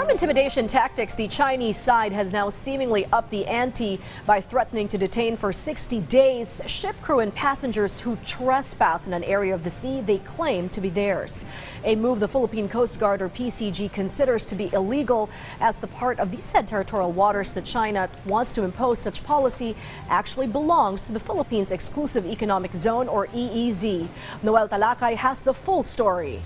From intimidation tactics, the Chinese side has now seemingly upped the ante by threatening to detain for 60 days ship crew and passengers who trespass in an area of the sea they claim to be theirs. A move the Philippine Coast Guard, or PCG, considers to be illegal, as the part of these said territorial waters that China wants to impose such policy actually belongs to the Philippines Exclusive Economic Zone, or EEZ. Noel Talakay has the full story.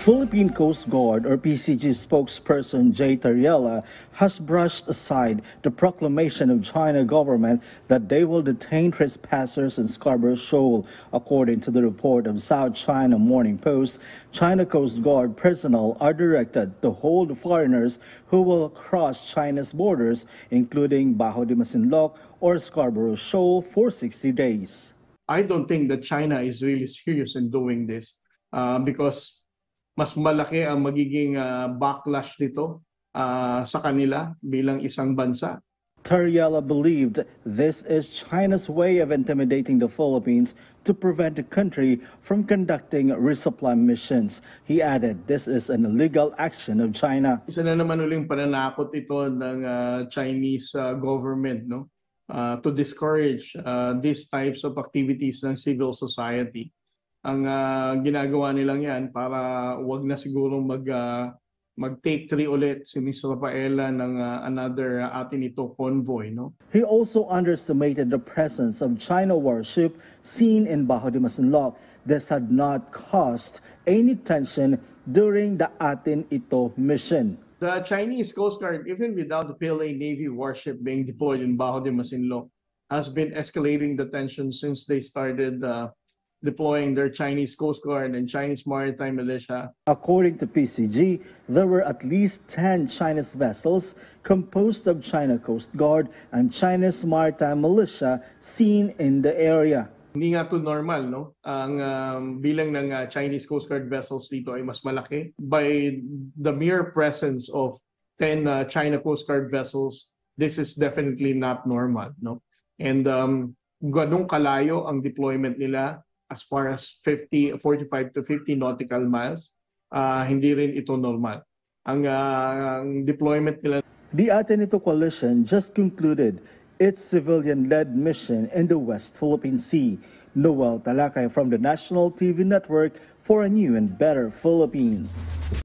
Philippine Coast Guard, or PCG spokesperson Jay Tariela, has brushed aside the proclamation of China government that they will detain trespassers in Scarborough Shoal. According to the report of South China Morning Post, China Coast Guard personnel are directed to hold foreigners who will cross China's borders, including Bajo de Masinloc or Scarborough Shoal, for 60 days. I don't think that China is really serious in doing this because mas malaki ang magiging backlash nito sa kanila bilang isang bansa. Tariela believed this is China's way of intimidating the Philippines to prevent the country from conducting resupply missions. He added this is an illegal action of China. Isa na naman uling pananakot ito ng Chinese government, no? To discourage these types of activities ng civil society. Ang ginagawa nilang yan para wag na siguro mag-take 3 ulit si Ms. Rafaela ng another atin ito convoy, no? He also underestimated the presence of China warship seen in Bajo de Masinloc. This had not caused any tension during the atin ito mission. The Chinese Coast Guard, even without the PLA Navy warship being deployed in Bajo de Masinloc, has been escalating the tension since they started deploying their Chinese Coast Guard and Chinese Maritime Militia. According to PCG, there were at least 10 Chinese vessels composed of China Coast Guard and Chinese Maritime Militia seen in the area. Hindi nga ito normal, no? Ang bilang ng Chinese Coast Guard vessels dito ay mas malaki. By the mere presence of 10 China Coast Guard vessels, this is definitely not normal, no? And ganung kalayo ang deployment nila, as far as 45 to 50 nautical miles, hindi rin ito normal. Ang deployment nila. The Atenito Coalition just concluded its civilian-led mission in the West Philippine Sea. Noel Talakay from the National TV Network for a new and better Philippines.